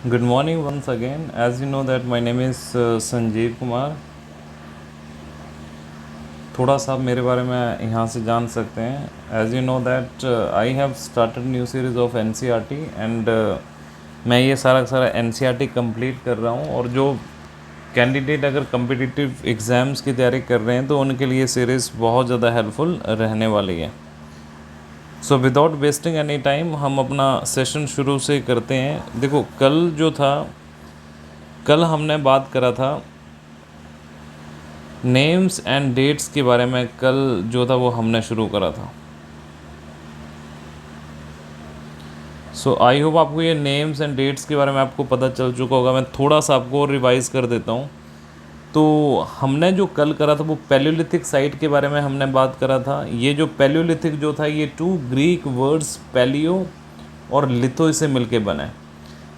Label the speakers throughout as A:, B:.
A: Good morning once again. As you know that my name is Sanjeev Kumar. थोड़ा सा आप मेरे बारे में यहाँ से जान सकते हैं. As you know that I have started new series of NCERT and मैं ये सारा का सारा NCERT कंप्लीट कर रहा हूँ. और जो कैंडिडेट अगर कम्पिटिटिव एग्ज़ाम्स की तैयारी कर रहे हैं तो उनके लिए सीरीज़ बहुत ज़्यादा हेल्पफुल रहने वाली है. So without wasting any time हम अपना सेशन शुरू से करते हैं. देखो कल हमने बात करा था नेम्स एंड डेट्स के बारे में. कल जो था वो हमने शुरू करा था. सो आई होप आपको ये नेम्स एंड डेट्स के बारे में आपको पता चल चुका होगा. मैं थोड़ा सा आपको रिवाइज़ कर देता हूँ. तो हमने जो कल करा था वो पैलियोलिथिक साइट के बारे में हमने बात करा था. ये जो पैलियोलिथिक जो था ये 2 ग्रीक वर्ड्स पैलियो और लिथो से मिलके बना है.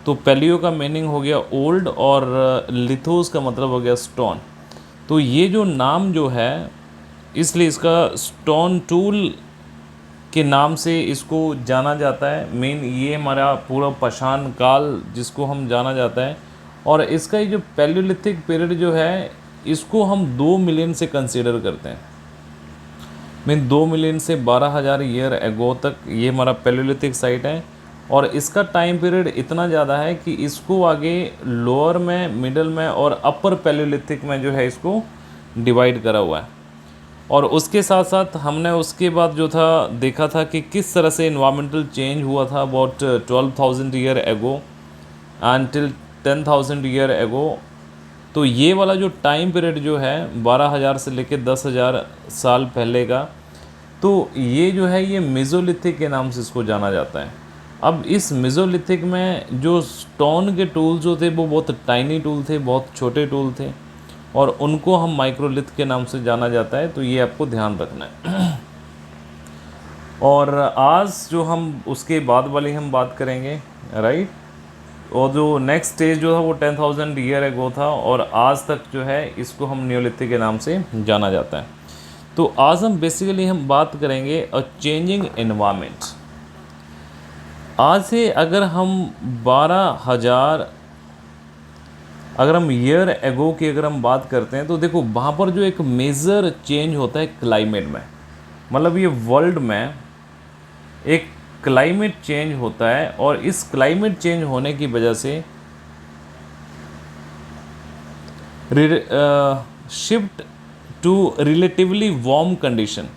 A: तो पैलियो का मीनिंग हो गया ओल्ड और लिथोस का मतलब हो गया स्टोन. तो ये जो नाम जो है इसलिए इसका स्टोन टूल के नाम से इसको जाना जाता है. मेन ये हमारा पूरा पाषाण काल जिसको हम जाना जाता है. और इसका ये जो पैलियोलिथिक पीरियड जो है इसको हम 2 मिलियन से कंसीडर करते हैं. मीन 2 मिलियन से 12,000 ईयर एगो तक ये हमारा पैलियोलिथिक साइट है. और इसका टाइम पीरियड इतना ज़्यादा है कि इसको आगे लोअर में, मिडल में और अपर पैलियोलिथिक में जो है इसको डिवाइड करा हुआ है. और उसके साथ साथ हमने उसके बाद जो था देखा था कि किस तरह से इन्वायरमेंटल चेंज हुआ था about 12,000 year ago until 10,000 year ago. तो ये वाला जो टाइम पीरियड जो है 12,000 से लेकर 10,000 साल पहले का, तो ये जो है ये मेसोलिथिक के नाम से इसको जाना जाता है. अब इस मेसोलिथिक में जो स्टोन के टूल्स जो थे वो बहुत टाइनी टूल थे, बहुत छोटे टूल थे. और उनको हम माइक्रोलिथ के नाम से जाना जाता है. तो ये आपको ध्यान रखना है. और आज जो हम उसके बाद वाली हम बात करेंगे, राइट. और जो नेक्स्ट स्टेज जो था वो 10,000 ईयर एगो था. और आज तक जो है इसको हम न्योलिथिक के नाम से जाना जाता है. तो आज हम बेसिकली हम बात करेंगे अ चेंजिंग एनवायरनमेंट. आज से अगर हम 12,000 अगर हम ईयर एगो की अगर हम बात करते हैं तो देखो वहाँ पर जो एक मेजर चेंज होता है क्लाइमेट में, मतलब ये वर्ल्ड में एक क्लाइमेट चेंज होता है. और इस क्लाइमेट चेंज होने की वजह से shift to relatively warm condition.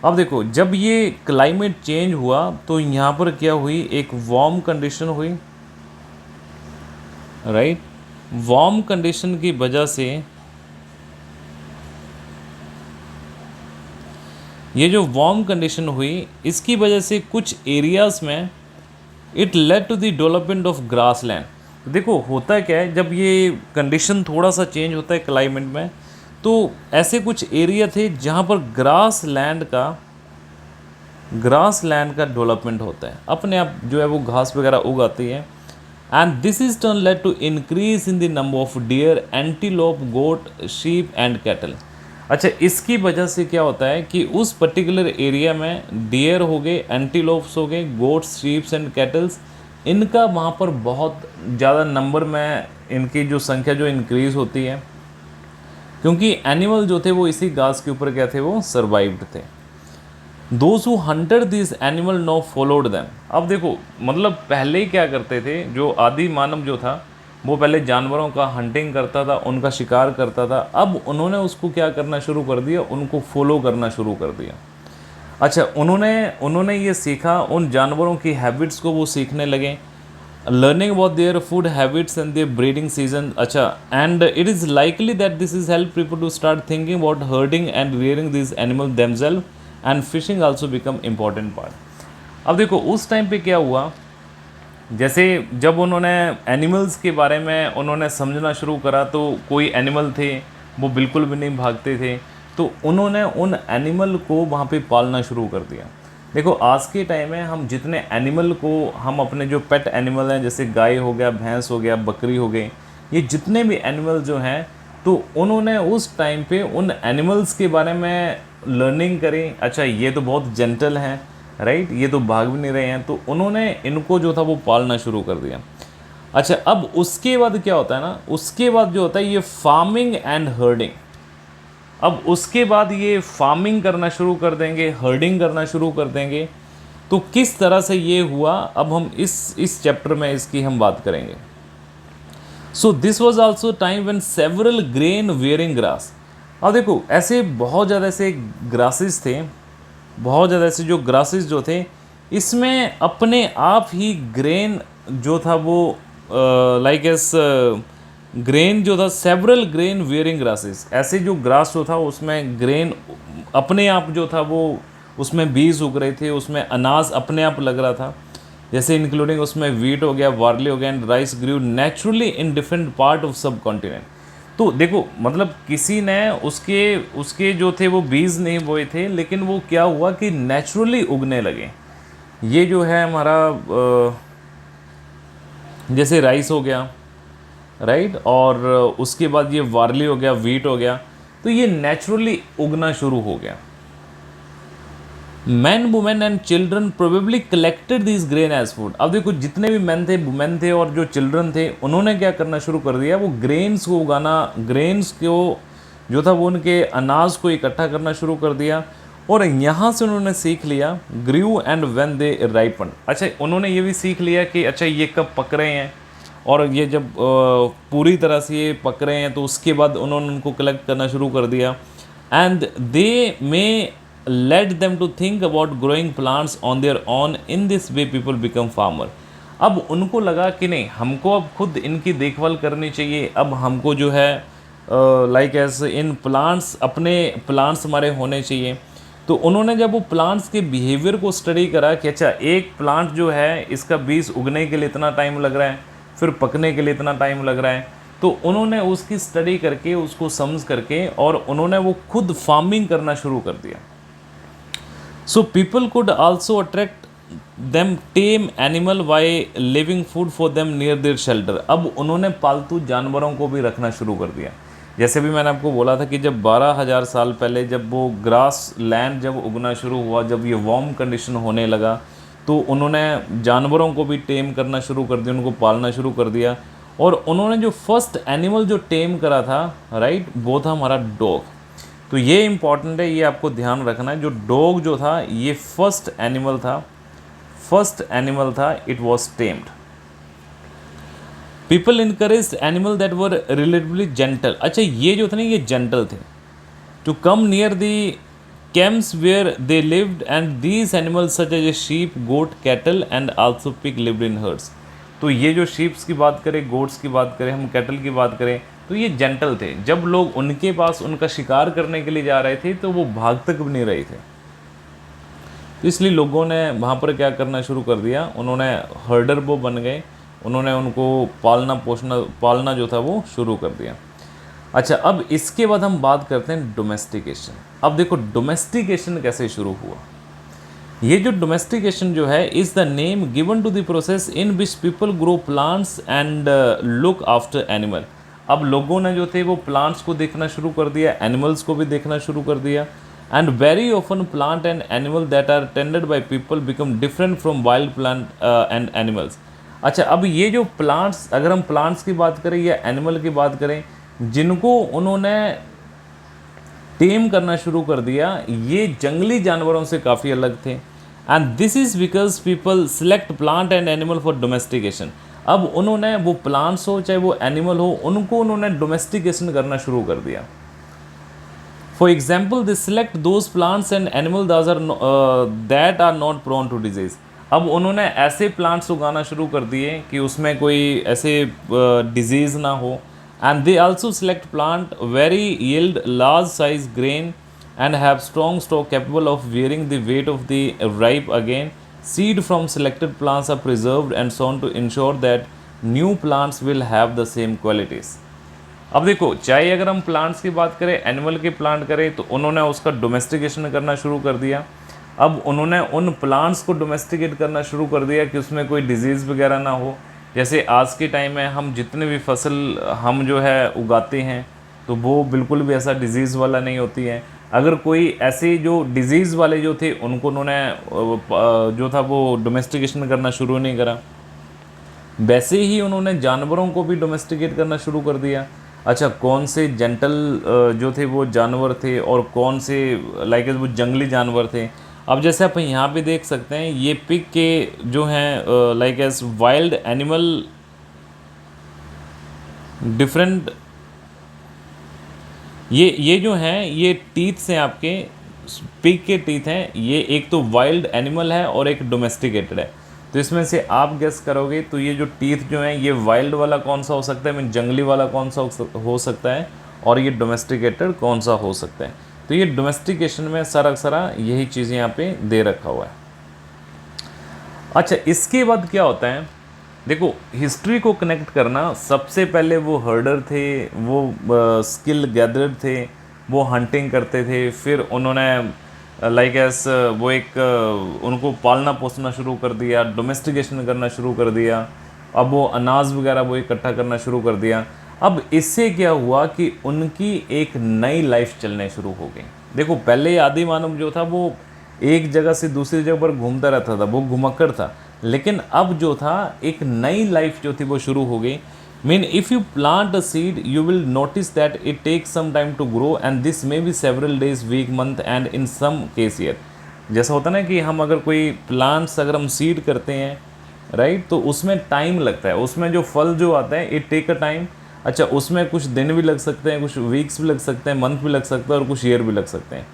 A: अब देखो जब ये क्लाइमेट चेंज हुआ तो यहाँ पर क्या हुई, एक वार्म कंडीशन हुई, राइट. वार्म कंडीशन की वजह से ये जो वार्म कंडीशन हुई इसकी वजह से कुछ एरियाज़ में it led to the development of grassland. देखो होता क्या है जब ये कंडीशन थोड़ा सा चेंज होता है क्लाइमेट में, तो ऐसे कुछ एरिया थे जहाँ पर ग्रास लैंड का डेवलपमेंट होता है. अपने आप जो है वो घास वगैरह उगाती है. And this is turn led to increase in the number of deer, antelope, goat, sheep and cattle. अच्छा, इसकी वजह से क्या होता है कि उस पर्टिकुलर एरिया में डियर हो गए, एंटीलोप्स हो गए, गोट्स, शीप्स एंड कैटल्स, इनका वहाँ पर बहुत ज़्यादा नंबर में इनकी जो संख्या जो इंक्रीज़ होती है. क्योंकि एनिमल जो थे वो इसी घास के ऊपर क्या थे, वो सर्वाइव्ड थे. Those who hunted this animal now followed them. अब देखो मतलब पहले ही क्या करते थे, जो आदि मानव जो था वो पहले जानवरों का हंटिंग करता था, उनका शिकार करता था. अब उन्होंने उसको क्या करना शुरू कर दिया, उनको फॉलो करना शुरू कर दिया. अच्छा, उन्होंने ये सीखा, उन जानवरों की हैबिट्स को वो सीखने लगे. Learning about their food habits and their breeding season. अच्छा, and it is likely that this is help people to start thinking about herding and rearing this animal themselves and fishing also become important part. अब देखो उस time पे क्या हुआ, जैसे जब उन्होंने एनिमल्स के बारे में उन्होंने समझना शुरू करा तो कोई एनिमल थे वो बिल्कुल भी नहीं भागते थे. तो उन्होंने उन एनिमल को वहाँ पे पालना शुरू कर दिया. देखो आज के टाइम में हम जितने एनिमल को हम अपने जो पेट एनिमल हैं, जैसे गाय हो गया, भैंस हो गया, बकरी हो गई, ये जितने भी एनिमल जो हैं, तो उन्होंने उस टाइम पे उन एनिमल्स के बारे में लर्निंग करी. अच्छा, ये तो बहुत जेंटल हैं, राइट, ये तो भाग भी नहीं रहे हैं, तो उन्होंने इनको जो था वो पालना शुरू कर दिया. अच्छा, अब उसके बाद क्या होता है ना, उसके बाद जो होता है ये फार्मिंग एंड हर्डिंग। अब उसके बाद ये फार्मिंग करना शुरू कर देंगे, हर्डिंग करना शुरू कर देंगे। तो किस तरह से ये हुआ, अब हम इस चैप्टर में इसकी हम बात करेंगे। So this was also time when several grain wearing grass. अब देखो ऐसे बहुत ज़्यादा ऐसे ग्रासेस थे, बहुत ज़्यादा ऐसे जो ग्रासेस जो थे, इसमें अपने आप ही ग्रेन जो था वो लाइक एस ग्रेन जो था, सेवरल ग्रेन वेयरिंग ग्रासेस, ऐसे जो ग्रास जो था उसमें ग्रेन अपने आप जो था वो उसमें बीज उग रहे थे, उसमें अनाज अपने आप लग रहा था, जैसे इंक्लूडिंग उसमें वीट हो गया, बार्ली हो गया and rice grew naturally in different part of subcontinent. तो देखो मतलब किसी ने उसके उसके जो थे वो बीज नहीं बोए थे, लेकिन वो क्या हुआ कि नेचुरली उगने लगे। ये जो है हमारा जैसे राइस हो गया, राइट, और उसके बाद ये वार्ली हो गया, वीट हो गया, तो ये नेचुरली उगना शुरू हो गया। Man women and children probably collected this grain as food. अब देखो जितने भी मैन थे, वुमेन थे और जो चिल्ड्रन थे, उन्होंने क्या करना शुरू कर दिया, वो ग्रेन्स को उगाना, ग्रेन्स को जो था वो उनके अनाज को इकट्ठा करना शुरू कर दिया। और यहाँ से उन्होंने सीख लिया grew and when they ripen. अच्छा, उन्होंने ये भी सीख लिया कि अच्छा ये कब पक रहे हैं, और ये जब पूरी तरह से ये पक रहे हैं तो उसके बाद उन्होंने उनको कलेक्ट करना शुरू कर दिया। And they may let them to think about growing plants on their own, in this way people become farmer. अब उनको लगा कि नहीं, हमको अब खुद इनकी देखभाल करनी चाहिए, अब हमको जो है लाइक ऐसे इन प्लांट्स, अपने प्लांट्स हमारे होने चाहिए। तो उन्होंने जब वो प्लांट्स के बिहेवियर को स्टडी करा कि अच्छा एक प्लांट जो है इसका बीज उगने के लिए इतना टाइम लग रहा है, फिर पकने के लिए इतना टाइम लग रहा है, तो उन्होंने उसकी स्टडी करके, उसको समझ करके, और उन्होंने वो खुद फार्मिंग करना शुरू कर दिया। So people could also attract them tame animal by leaving food for them near their shelter. अब उन्होंने पालतू जानवरों को भी रखना शुरू कर दिया। जैसे भी मैंने आपको बोला था कि जब 12,000 साल पहले जब वो ग्रास लैंड जब उगना शुरू हुआ, जब ये वार्म कंडीशन होने लगा, तो उन्होंने जानवरों को भी टेम करना शुरू कर दिया, उनको पालना शुरू कर दिया। और उन्होंने जो फर्स्ट एनिमल जो टेम करा था, राइट, वो था हमारा डॉग। तो ये इंपॉर्टेंट है, ये आपको ध्यान रखना है। जो डॉग जो था ये फर्स्ट एनिमल था, फर्स्ट एनिमल था, it was tamed. People encourage animal that were relatively gentle. अच्छा, ये जो थे ना ये जेंटल थे, to come near the camps where they lived, and these animals such as a sheep, goat, cattle and also pig lived in herds. तो ये जो शीप्स की बात करें, गोट्स की बात करें, हम कैटल की बात करें, तो ये जेंटल थे। जब लोग उनके पास उनका शिकार करने के लिए जा रहे थे तो वो भाग तक भी नहीं रहे थे। तो इसलिए लोगों ने वहाँ पर क्या करना शुरू कर दिया, उन्होंने हर्डर वो बन गए, उन्होंने उनको पालना जो था वो शुरू कर दिया। अच्छा, अब इसके बाद हम बात करते हैं डोमेस्टिकेशन। अब देखो डोमेस्टिकेशन कैसे शुरू हुआ। ये जो डोमेस्टिकेशन जो है is the name given to the process in which people grow plants and look after animal. अब लोगों ने जो थे वो प्लांट्स को देखना शुरू कर दिया, एनिमल्स को भी देखना शुरू कर दिया। And very often plant and animal that are tended by people become different from wild plant and animals. अच्छा, अब ये जो प्लांट्स, अगर हम प्लांट्स की बात करें या एनिमल की बात करें, जिनको उन्होंने टेम करना शुरू कर दिया, ये जंगली जानवरों से काफ़ी अलग थे। And this is because people select plant and animal for domestication. अब उन्होंने वो प्लांट्स हो चाहे वो एनिमल हो, उनको उन्होंने डोमेस्टिकेशन करना शुरू कर दिया। For example they select those plants and animal that are not prone to disease. अब उन्होंने ऐसे प्लांट्स उगाना शुरू कर दिए कि उसमें कोई ऐसे डिजीज़ ना हो। And they also select plant very yield large size grain and have strong stock capable of bearing the weight of the ripe again. Seed from selected plants are preserved and sown to ensure that new plants will have the same qualities. अब देखो, चाहे अगर हम plants की बात करें, animal के plant करें, तो उन्होंने उसका डोमेस्टिकेशन करना शुरू कर दिया। अब उन्होंने उन प्लांट्स को डोमेस्टिकेट करना शुरू कर दिया कि उसमें कोई डिजीज़ वगैरह ना हो। जैसे आज के टाइम में हम जितने भी फसल हम जो है उगाते हैं, तो वो बिल्कुल भी ऐसा डिजीज़ वाला नहीं होती है। अगर कोई ऐसे जो डिजीज़ वाले जो थे, उनको उन्होंने जो था वो डोमेस्टिकेशन करना शुरू नहीं करा। वैसे ही उन्होंने जानवरों को भी डोमेस्टिकेट करना शुरू कर दिया। अच्छा, कौन से जेंटल जो थे वो जानवर थे और कौन से लाइक वो जंगली जानवर थे। अब जैसे आप यहाँ पे देख सकते हैं, ये पिग के जो हैं like S wild animal different, ये जो हैं ये टीथ्स हैं आपके, पिग के टीथ हैं। ये एक तो वाइल्ड एनिमल है और एक डोमेस्टिकेटेड है। तो इसमें से आप गेस करोगे तो ये जो टीथ जो हैं ये वाइल्ड वाला कौन सा हो सकता है, मीन जंगली वाला कौन सा हो सकता है, और ये डोमेस्टिकेटेड कौन सा हो सकता है। तो ये डोमेस्टिकेशन में सारा यही चीज़ें यहाँ पे दे रखा हुआ है। अच्छा, इसके बाद क्या होता है, देखो हिस्ट्री को कनेक्ट करना, सबसे पहले वो हर्डर थे, वो स्किल गैदरर थे, वो हंटिंग करते थे, फिर उन्होंने लाइक एस वो एक उनको पालना पोसना शुरू कर दिया, डोमेस्टिकेशन करना शुरू कर दिया। अब वो अनाज वगैरह वो इकट्ठा करना शुरू कर दिया। अब इससे क्या हुआ कि उनकी एक नई लाइफ चलने शुरू हो गई। देखो पहले आदि मानव जो था वो एक जगह से दूसरी जगह पर घूमता रहता था, वो घुमक्कड़ था। लेकिन अब जो था एक नई लाइफ जो थी वो शुरू हो गई। Mean if you plant a seed you will notice that it takes some time to grow and this may be several days, week, month and in some case year. जैसा होता है ना कि हम अगर कोई प्लांट्स अगर हम सीड करते हैं राइट, तो उसमें टाइम लगता है, उसमें जो फल जो आता है इट टेक अ टाइम। अच्छा, उसमें कुछ दिन भी लग सकते हैं, कुछ वीक्स भी लग सकते हैं, मंथ भी लग सकता है और कुछ ईयर भी लग सकते हैं।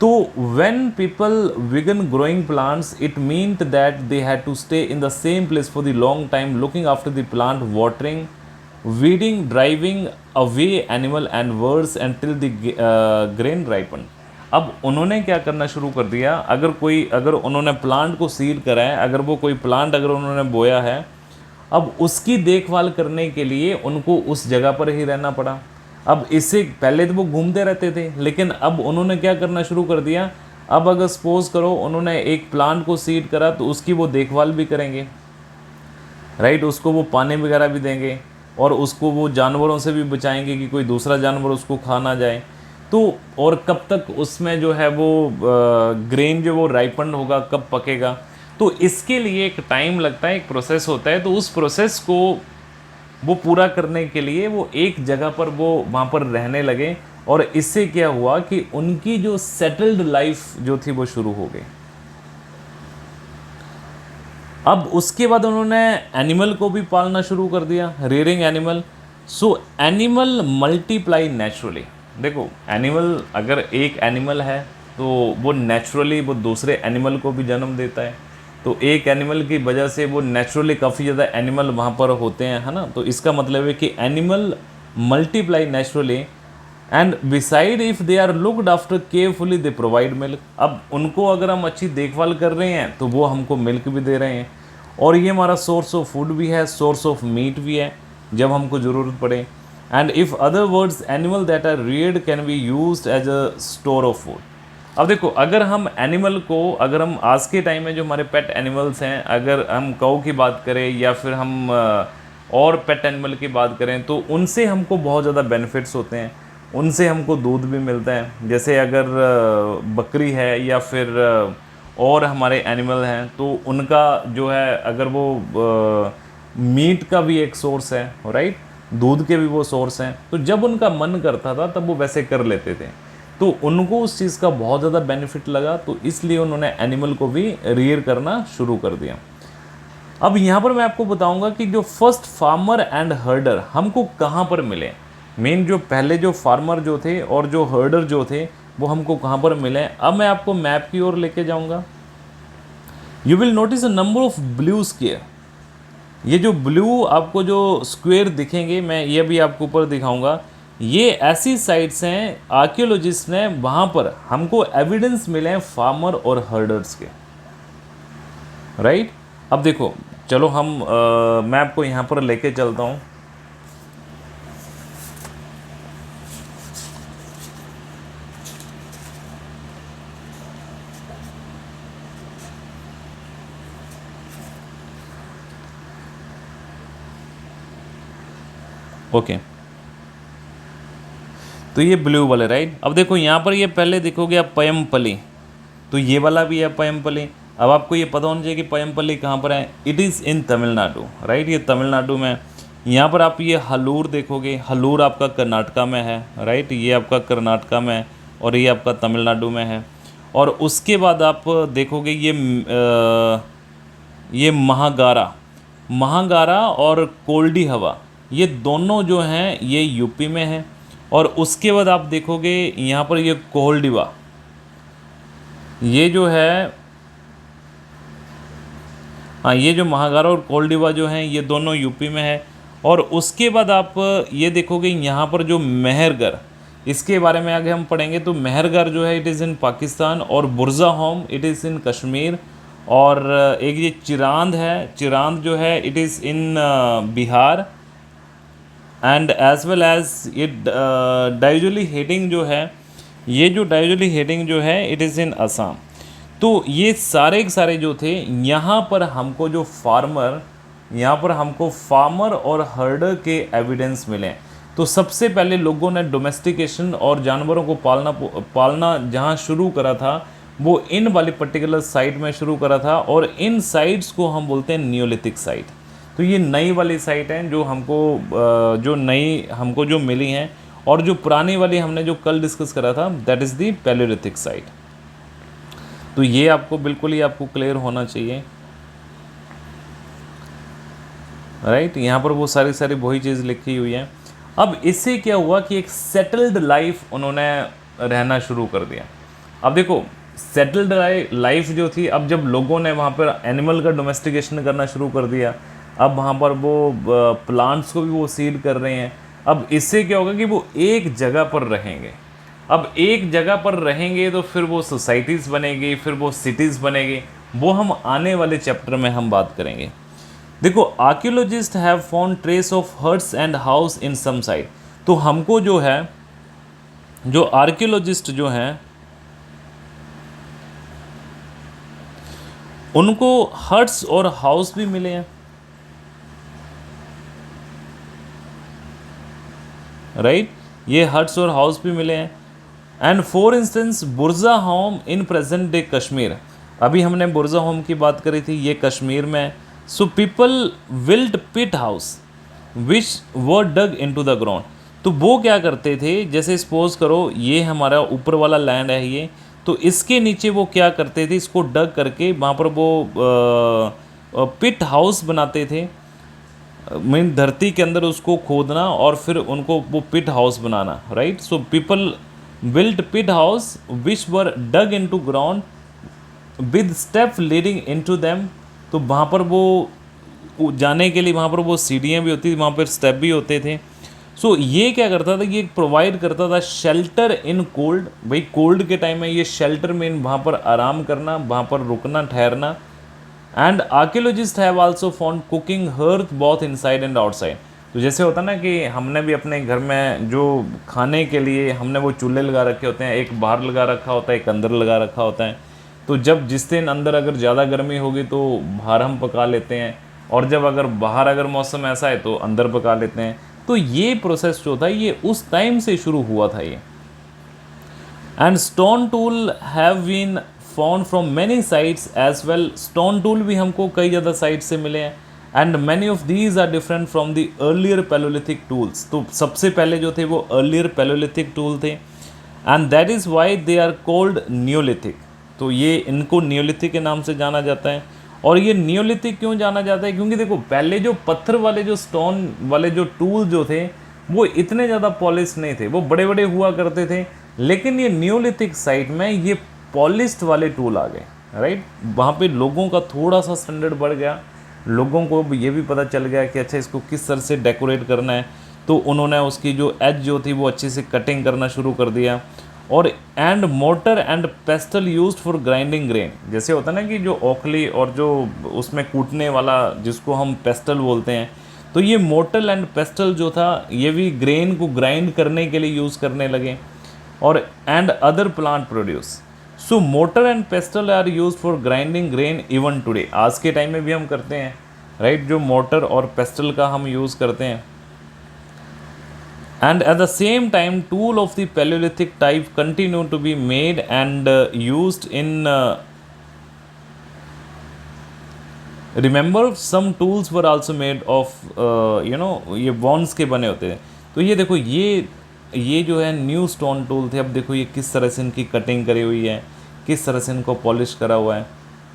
A: तो when people began growing plants, it meant that they had to stay in the same place for the long time, looking after the plant, watering, weeding, driving away animal and birds until the grain ripened. अब उन्होंने क्या करना शुरू कर दिया, अगर उन्होंने plant को सीड करा है, अगर वो कोई प्लांट अगर उन्होंने बोया है, अब उसकी देखभाल करने के लिए उनको उस जगह पर ही रहना पड़ा। अब इससे पहले तो वो घूमते रहते थे, लेकिन अब उन्होंने क्या करना शुरू कर दिया, अब अगर सपोज करो उन्होंने एक प्लांट को सीड करा तो उसकी वो देखभाल भी करेंगे राइट, उसको वो पानी वगैरह भी देंगे और उसको वो जानवरों से भी बचाएंगे कि कोई दूसरा जानवर उसको खा ना जाए। तो और कब तक उसमें जो है वो ग्रेन जो वो राइपन होगा, कब पकेगा, तो इसके लिए एक टाइम लगता है, एक प्रोसेस होता है। तो उस प्रोसेस को वो पूरा करने के लिए वो एक जगह पर वो वहाँ पर रहने लगे और इससे क्या हुआ कि उनकी जो सेटल्ड लाइफ जो थी वो शुरू हो गई। अब उसके बाद उन्होंने एनिमल को भी पालना शुरू कर दिया, rearing animal. So animal multiply naturally. देखो एनिमल, अगर एक एनिमल है तो वो नेचुरली वो दूसरे एनिमल को भी जन्म देता है। तो एक एनिमल की वजह से वो नेचुरली काफ़ी ज़्यादा एनिमल वहाँ पर होते हैं, है ना। तो इसका मतलब है कि animal multiply naturally and beside if they are looked after carefully they provide milk. अब उनको अगर हम अच्छी देखभाल कर रहे हैं तो वो हमको मिल्क भी दे रहे हैं और ये हमारा सोर्स ऑफ फूड भी है, सोर्स ऑफ मीट भी है जब हमको ज़रूरत पड़े। And if other words animal that are reared can be used as a store of food. अब देखो अगर हम एनिमल को, अगर हम आज के टाइम में जो हमारे पेट एनिमल्स हैं, अगर हम काऊ की बात करें या फिर हम और पेट एनिमल की बात करें तो उनसे हमको बहुत ज़्यादा बेनिफिट्स होते हैं, उनसे हमको दूध भी मिलता है। जैसे अगर बकरी है या फिर और हमारे एनिमल हैं तो उनका जो है अगर वो मीट का भी एक सोर्स है राइट, दूध के भी वो सोर्स हैं। तो जब उनका मन करता था तब वो वैसे कर लेते थे, तो उनको उस चीज़ का बहुत ज़्यादा बेनिफिट लगा, तो इसलिए उन्होंने एनिमल को भी रियर करना शुरू कर दिया। अब यहाँ पर मैं आपको बताऊंगा कि जो फर्स्ट फार्मर एंड हर्डर हमको कहाँ पर मिले। मेन जो पहले जो फार्मर जो थे और जो हर्डर जो थे वो हमको कहाँ पर मिले। अब मैं आपको मैप की ओर लेके जाऊंगा। You will notice a number of blue square. ये जो ब्लू आपको जो स्क्वायर दिखेंगे, मैं ये भी आपको ऊपर दिखाऊंगा, ये ऐसी साइट्स हैं आर्कियोलॉजिस्ट ने वहाँ पर हमको एविडेंस मिले हैं फार्मर और हर्डर्स के राइट। अब देखो चलो हम मैं आपको यहाँ पर लेके चलता हूँ। ओके तो ये ब्लू वाले राइट। अब देखो यहाँ पर ये पहले देखोगे आप पयमपली, तो ये वाला भी है पयमपली। अब आपको ये पता होना चाहिए कि पयमपल्ली कहाँ पर है। It is in Tamil Nadu, right, ये तमिलनाडु में है। यहाँ पर आप ये हलूर देखोगे, हलूर आपका कर्नाटका में है, राइट, ये आपका कर्नाटका में है और ये आपका तमिलनाडु में है। और उसके बाद आप देखोगे ये महागारा, महागारा और कोल्डी हवा, ये दोनों जो हैं ये यूपी में हैं। और उसके बाद आप देखोगे यहाँ पर ये कोल्डिवा, ये जो है, हाँ, ये जो महागारा और कोल्डिवा जो हैं ये दोनों यूपी में है। और उसके बाद आप ये देखोगे यहाँ पर जो मेहरगढ़, इसके बारे में आगे हम पढ़ेंगे। तो मेहरगढ़ जो है इट इज़ इन पाकिस्तान, और Burzahom it is in Kashmir. और एक ये चिरांद है, चिरांद जो है it is in Bihar. And as well as ये डाइजुली हेडिंग जो है, ये जो डाइजुली हेडिंग जो है इट इज़ इन असम। तो ये सारे के सारे जो थे, यहाँ पर हमको जो फार्मर, यहाँ पर हमको फार्मर और हर्डर के एविडेंस मिले। तो सबसे पहले लोगों ने डोमेस्टिकेशन और जानवरों को पालना जहाँ शुरू करा था वो इन वाली पर्टिकुलर साइट में शुरू करा था। और इन साइट्स को हम बोलते हैं नियोलिथिक साइट। तो ये नई वाली साइट हैं जो हमको जो नई हमको जो मिली हैं, और जो पुरानी वाली हमने जो कल डिस्कस करा था that is the Palaeolithic site. तो ये आपको बिल्कुल ही आपको क्लियर होना चाहिए, राइट। यहाँ पर वो सारी वही चीज़ लिखी हुई है। अब इससे क्या हुआ कि एक सेटल्ड लाइफ उन्होंने रहना शुरू कर दिया। अब देखो सेटल्ड लाइफ जो थी, अब जब लोगों ने वहाँ पर एनिमल का डोमेस्टिकेशन करना शुरू कर दिया, अब वहाँ पर वो प्लांट्स को भी वो सीड कर रहे हैं। अब इससे क्या होगा कि वो एक जगह पर रहेंगे। अब एक जगह पर रहेंगे तो फिर वो सोसाइटीज़ बनेगी, फिर वो सिटीज़ बनेगी। वो हम आने वाले चैप्टर में हम बात करेंगे। देखो archaeologist have found trace of huts and house in some site. तो हमको जो है, जो आर्कियोलॉजिस्ट जो हैं उनको हट्स और हाउस भी मिले हैं, राइट, ये हट्स और हाउस भी मिले हैं। एंड फॉर इंस्टेंस बुर्जा home in present day Kashmir, अभी हमने बुर्जा होम की बात करी थी, ये कश्मीर में। So people build pit house which were dug into the ground. तो वो क्या करते थे, जैसे सपोज करो ये हमारा ऊपर वाला लैंड है ये, तो इसके नीचे वो क्या करते थे, इसको डग करके वहाँ पर वो पिट हाउस बनाते थे। मीन धरती के अंदर उसको खोदना और फिर उनको वो पिट हाउस बनाना, right. So people built pit house which were dug into ground with step leading into them. तो वहाँ पर वो जाने के लिए वहाँ पर वो सीढ़ियाँ भी होती थी, वहाँ पर स्टेप भी होते थे। सो ये क्या करता था, ये प्रोवाइड करता था शेल्टर इन कोल्ड। भाई कोल्ड के टाइम में ये शेल्टर में वहाँ पर आराम करना, वहाँ पर रुकना ठहरना। And archaeologist have also found cooking hearth both inside and outside. तो जैसे होता है ना कि हमने भी अपने घर में जो खाने के लिए हमने वो चूल्हे लगा रखे होते हैं, एक बाहर लगा रखा होता है, एक अंदर लगा रखा होता है। तो जब जिस दिन अंदर अगर ज़्यादा गर्मी होगी तो बाहर हम पका लेते हैं, और जब अगर बाहर अगर मौसम ऐसा है तो अंदर पका लेते हैं। तो ये प्रोसेस जो था ये उस टाइम से शुरू हुआ था ये। And stone tool have been found from many sites as well. Stone tool भी हमको कई ज़्यादा साइट से मिले हैं। And many of these are different from the earlier palaeolithic tools. तो सबसे पहले जो थे वो अर्लियर पैलोलिथिक टूल थे, and that is why they are called neolithic. तो ये इनको नियोलिथिक के नाम से जाना जाता है। और ये नियोलिथिक क्यों जाना जाता है, क्योंकि देखो पहले जो पत्थर वाले जो स्टोन वाले जो टूल जो थे वो इतने ज़्यादा पॉलिश नहीं थे, वो बड़े बड़े हुआ करते थे। लेकिन ये नियोलिथिक साइट में ये पॉलिश्ड वाले टूल आ गए, राइट। वहाँ पे लोगों का थोड़ा सा स्टैंडर्ड बढ़ गया, लोगों को ये भी पता चल गया कि अच्छा इसको किस तरह से डेकोरेट करना है। तो उन्होंने उसकी जो एज जो थी वो अच्छे से कटिंग करना शुरू कर दिया। और and motor and pastel used for grinding grain. जैसे होता है ना कि जो ओखली और जो उसमें कूटने वाला जिसको हम पेस्टल बोलते हैं, तो ये मोटर एंड पेस्टल जो था ये भी ग्रेन को ग्राइंड करने के लिए यूज़ करने लगे। और and other plant produce. So mortar and pestle are use for grinding grain even today. आज के टाइम में भी हम करते हैं, राइट, जो मोटर और पेस्टल का हम यूज़ करते हैं। And at the same time tool of the palaeolithic type continue to be made and used in remember some tools were also made of ये वॉन्स के बने होते हैं। तो ये देखो ये जो है न्यू स्टोन टूल थे। अब देखो ये किस तरह से इनकी कटिंग करी हुई है, किस तरह से इनको पॉलिश करा हुआ है।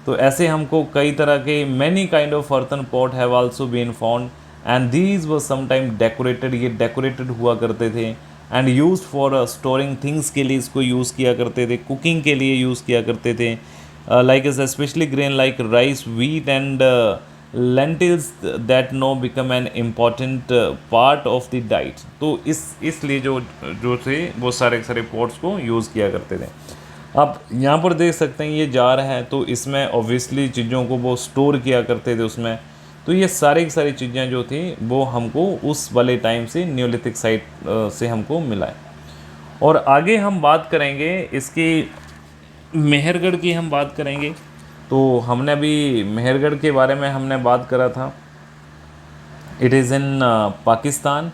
A: तो ऐसे हमको कई तरह के many kind of earthen pot have also been found and these were sometime decorated, ये डेकोरेटेड हुआ करते थे and used for storing things के लिए इसको यूज़ किया करते थे, कुकिंग के लिए यूज़ किया करते थे। Like specially grain like rice, wheat and lentils that now become an important part of the diet। तो इसलिए जो जो थे वो सारे के सारे पॉट्स को यूज़ किया करते थे। अब यहाँ पर देख सकते हैं ये जार है, तो इसमें ऑब्वियसली चीज़ों को वो स्टोर किया करते थे उसमें। तो ये सारी की सारी चीज़ें जो थी वो हमको उस वाले टाइम से न्योलिथिक साइट से हमको मिला है। और आगे हम बात करेंगे इसकी मेहरगढ़ की हम बात करेंगे। तो हमने अभी मेहरगढ़ के बारे में हमने बात करा था, इट इज़ इन पाकिस्तान।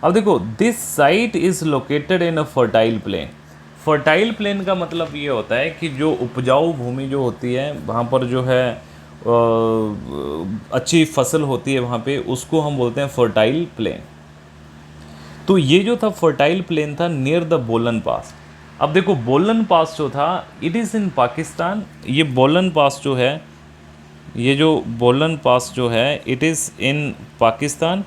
A: अब देखो this site is located in a fertile plain. Fertile plain का मतलब ये होता है कि जो उपजाऊ भूमि जो होती है वहाँ पर जो है अच्छी फसल होती है वहाँ पे, उसको हम बोलते हैं फर्टाइल प्लेन। तो ये जो था फर्टाइल प्लेन था नियर द बोलन पास। अब देखो बोलन पास जो था इट इज़ इन पाकिस्तान। ये बोलन पास जो है, ये जो बोलन पास जो है इट इज़ इन पाकिस्तान।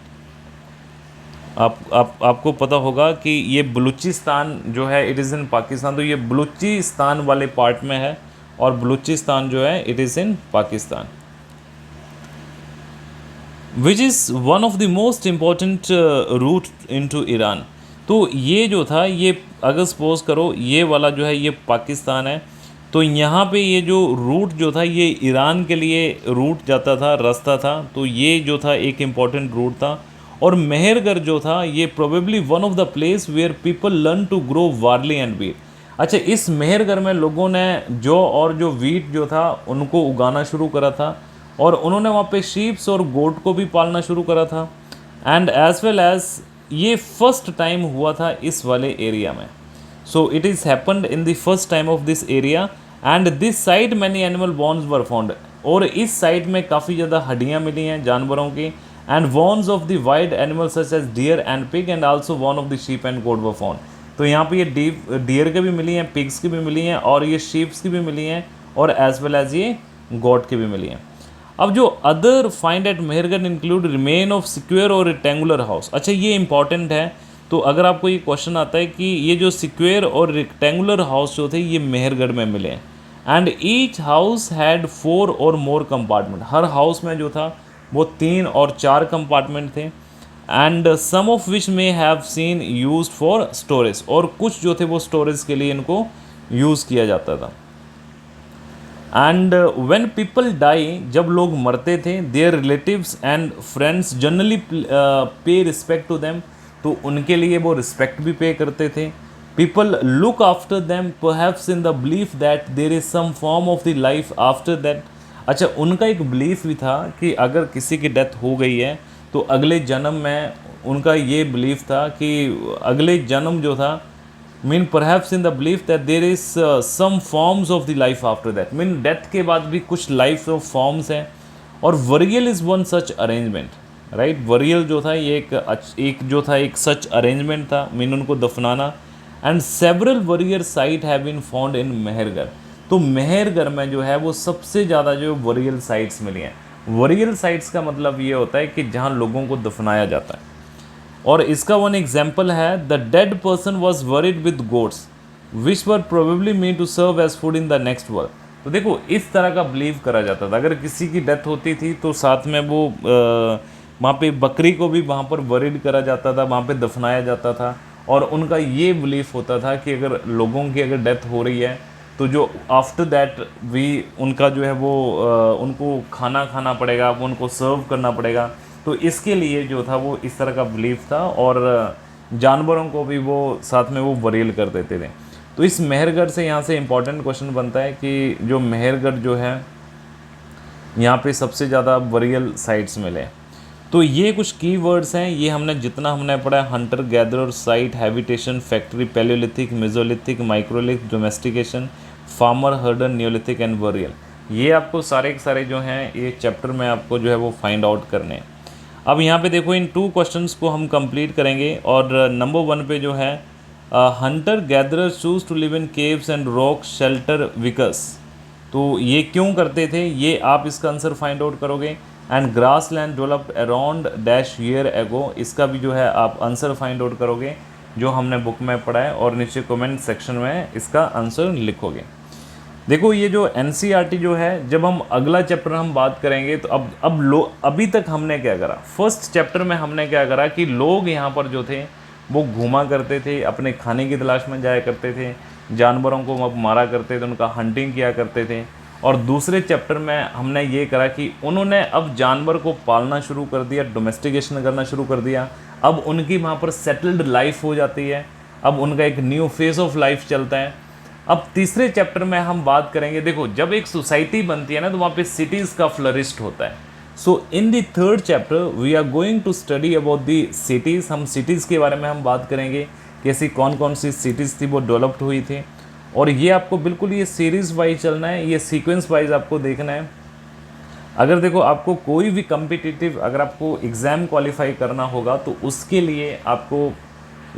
A: आपको पता होगा कि ये बलूचिस्तान जो है इट इज़ इन पाकिस्तान। तो ये बलूचिस्तान वाले पार्ट में है और बलूचिस्तान जो है it is in Pakistan, which is one of the most important route into Iran. तो ये जो था ये अगर सपोज करो ये वाला जो है ये पाकिस्तान है, तो यहाँ पे ये जो रूट जो था ये ईरान के लिए रूट जाता था, रास्ता था। तो ये जो था एक इम्पॉर्टेंट रूट था। और मेहरगढ़ जो था ये probably one of the place where people learn to grow barley and wheat. अच्छा, इस मेहरगढ़ में लोगों ने जौ और जो वीट जो था उनको उगाना शुरू करा था और उन्होंने वहाँ पे शीप्स और गोट को भी पालना शुरू करा था। एंड एज वेल एज ये फर्स्ट टाइम हुआ था इस वाले एरिया में। So it is happened in the first time of this area and this site many animal bones were found. और इस साइट में काफ़ी ज़्यादा हड्डियाँ मिली हैं जानवरों की and bones of the wild animals such as deer and pig and also bone of the sheep and goat were found. तो यहाँ पे ये डियर के भी मिली हैं, पिग्स की भी मिली हैं और ये शीप्स की भी मिली हैं और एज वेल एज ये गोट की भी मिली हैं। अब जो other find at Mehrgarh include remain of square और रेक्टेंगुलर हाउस। अच्छा, ये इंपॉर्टेंट है। तो अगर आपको ये क्वेश्चन आता है कि ये जो सिक्वेयर और रेक्टेंगुलर हाउस जो थे ये मेहरगढ़ में मिले हैं एंड ईच हाउस हैड 4 और मोर कंपार्टमेंट। हर हाउस में जो था वो 3 और 4 कंपार्टमेंट थे and some of which may have been used for storage. और कुछ जो थे वो स्टोरेज के लिए इनको यूज़ किया जाता था। एंड व्हेन पीपल डाई, जब लोग मरते थे, their relatives and friends generally pay respect to them. तो उनके लिए वो रिस्पेक्ट भी पे करते थे। People look after them perhaps in the belief that there is some form of the life after that. अच्छा, उनका एक बिलीफ भी था कि अगर किसी की डेथ हो गई है तो अगले जन्म में, उनका ये बिलीफ था कि अगले जन्म जो था mean perhaps in the belief that there is some forms of the life after that. Mean death के बाद भी कुछ लाइफ ऑफ फॉर्म्स हैं। और burial is one such arrangement, right. Burial जो था ये एक सच अरेंजमेंट था, मीन उनको दफनाना। And several burial site have been found in Mehrgarh. तो मेहरगढ़ में जो है वो सबसे ज़्यादा जो वरियल साइट्स मिली हैं। वरियल साइट्स का मतलब ये होता है कि जहाँ लोगों को दफनाया जाता है। और इसका वन एग्जाम्पल है, the dead person was buried with goats which were probably meant to serve as food in the next world. तो देखो इस तरह का बिलीव करा जाता था, अगर किसी की डेथ होती थी तो साथ में वो वहाँ पे बकरी को भी वहाँ पर वरिड करा जाता था, वहाँ पे दफनाया जाता था। और उनका ये बिलीफ होता था कि अगर लोगों की अगर डेथ हो रही है तो जो आफ्टर दैट भी उनका जो है वो उनको खाना खाना पड़ेगा, वो उनको सर्व करना पड़ेगा। तो इसके लिए जो था वो इस तरह का बिलीफ था और जानवरों को भी वो साथ में वो वरील कर देते थे। तो इस मेहरगढ़ से यहाँ से इम्पॉर्टेंट क्वेश्चन बनता है कि जो मेहरगढ़ जो है यहाँ पे सबसे ज़्यादा वरियल साइट्स मिले। तो ये कुछ की वर्ड्स हैं, ये हमने जितना हमने पढ़ा, hunter gatherer, site, habitation, factory, palaeolithic, mesolithic, microlith, domestication, farmer, herder, neolithic and burial. ये आपको सारे के सारे जो हैं ये चैप्टर में आपको जो है वो फाइंड आउट करने हैं। अब यहाँ पे देखो इन 2 क्वेश्चंस को हम कंप्लीट करेंगे और नंबर 1 पे जो है hunter gatherers choose to live in caves and rock shelter because. तो ये क्यों करते थे, ये आप इसका आंसर फाइंड आउट करोगे। And grassland developed around dash year ago, इसका भी जो है आप आंसर फाइंड आउट करोगे जो हमने बुक में पढ़ा है, और नीचे कमेंट सेक्शन में इसका आंसर लिखोगे। देखो ये जो एनसीईआरटी जो है, जब हम अगला चैप्टर हम बात करेंगे तो अभी तक हमने क्या करा, फर्स्ट चैप्टर में हमने क्या करा कि लोग यहाँ पर जो थे वो घूमा करते थे, अपने खाने की तलाश में जाया करते थे, जानवरों को अब मारा करते थे, उनका हंटिंग किया करते थे। और दूसरे चैप्टर में हमने ये करा कि उन्होंने अब जानवर को पालना शुरू कर दिया, डोमेस्टिकेशन करना शुरू कर दिया, अब उनकी वहाँ पर सेटल्ड लाइफ हो जाती है, अब उनका एक न्यू फेज ऑफ लाइफ चलता है। अब तीसरे चैप्टर में हम बात करेंगे, देखो जब एक सोसाइटी बनती है ना तो वहाँ पे सिटीज़ का फ्लरिस्ट होता है। So in the third chapter we are going to study about the cities. हम सिटीज़ के बारे में हम बात करेंगे कि ऐसी कौन कौन सी सिटीज़ थी वो डेवलप्ड हुई थी। और ये आपको बिल्कुल ये सीरीज़ वाइज चलना है, ये सीक्वेंस वाइज आपको देखना है। अगर देखो आपको कोई भी कम्पिटिटिव अगर आपको एग्ज़ाम क्वालिफाई करना होगा तो उसके लिए आपको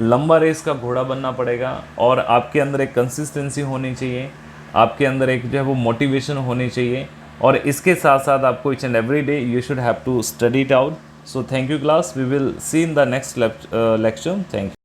A: लंबा रेस का घोड़ा बनना पड़ेगा, और आपके अंदर एक कंसिस्टेंसी होनी चाहिए, आपके अंदर एक जो है वो मोटिवेशन होनी चाहिए, और इसके साथ साथ आपको each and every day you should have to study it out. So thank you class, we will see in the next lecture. Thank you.